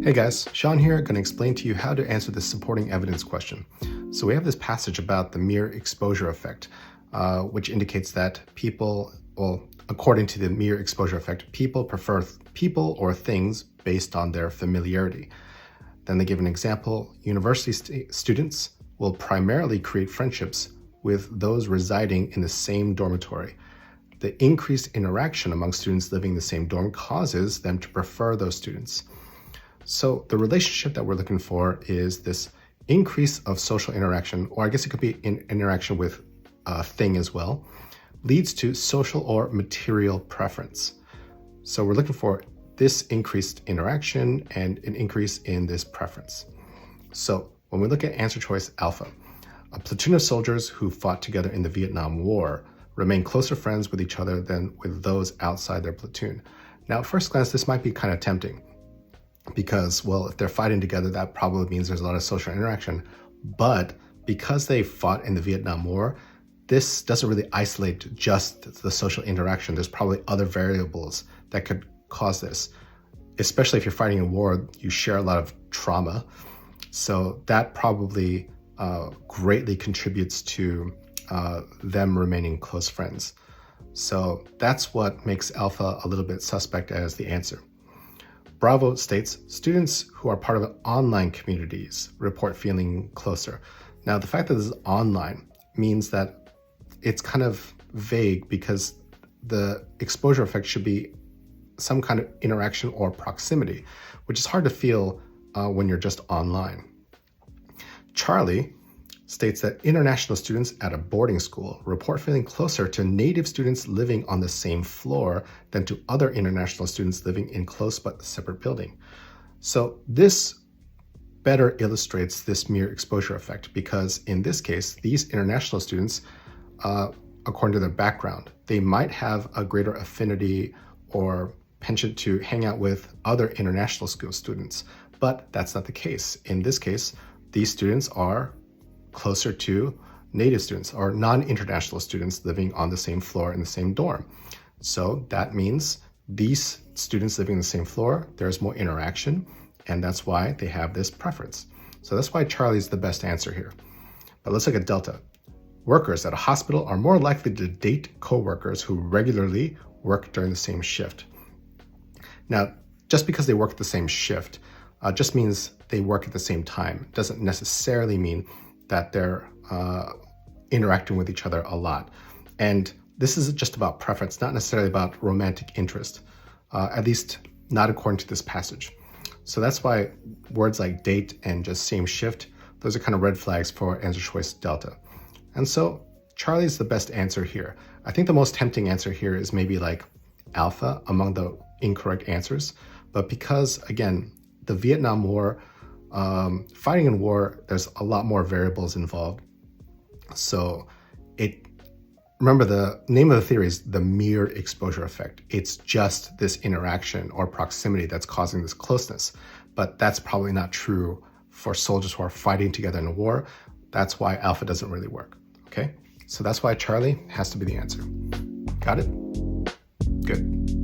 Hey guys, Sean here, going to explain to you how to answer this supporting evidence question. So we have this passage about the mere exposure effect, which indicates that people, according to the mere exposure effect, people prefer people or things based on their familiarity. Then they give an example: university students will primarily create friendships with those residing in the same dormitory. The increased interaction among students living in the same dorm causes them to prefer those students. So the relationship that we're looking for is this increase of social interaction, or I guess it could be in interaction with a thing as well, leads to social or material preference. So we're looking for this increased interaction and an increase in this preference. So when we look at answer choice alpha, a platoon of soldiers who fought together in the Vietnam War remain closer friends with each other than with those outside their platoon. Now, at first glance, this might be kind of tempting, because, well, if they're fighting together, that probably means there's a lot of social interaction. But because they fought in the Vietnam War, this doesn't really isolate just the social interaction. There's probably other variables that could cause this. Especially if you're fighting a war, you share a lot of trauma. So that probably greatly contributes to them remaining close friends. So that's what makes alpha a little bit suspect as the answer. Bravo states, students who are part of online communities report feeling closer. Now, the fact that this is online means that it's kind of vague, because the exposure effect should be some kind of interaction or proximity, which is hard to feel when you're just online. Charlie states that international students at a boarding school report feeling closer to native students living on the same floor than to other international students living in close but separate building. So this better illustrates this mere exposure effect, because in this case, these international students, according to their background, they might have a greater affinity or penchant to hang out with other international school students, but that's not the case. In this case, these students are closer to native students or non-international students living on the same floor in the same dorm. So that means these students living in the same floor, there's more interaction, and that's why they have this preference. So that's why Charlie's the best answer here. But let's look at Delta. Workers at a hospital are more likely to date coworkers who regularly work during the same shift. Now, just because they work the same shift just means they work at the same time. It doesn't necessarily mean that they're interacting with each other a lot. And this is just about preference, not necessarily about romantic interest, at least not according to this passage. So that's why words like date and just same shift, those are kind of red flags for answer choice Delta. And so Charlie's the best answer here. I think the most tempting answer here is maybe like alpha among the incorrect answers. But because, again, the Vietnam War, fighting in war, there's a lot more variables involved. So remember, the name of the theory is the mere exposure effect. It's just this interaction or proximity that's causing this closeness. But that's probably not true for soldiers who are fighting together in a war. That's why alpha doesn't really work, okay? So that's why Charlie has to be the answer. Got it? Good.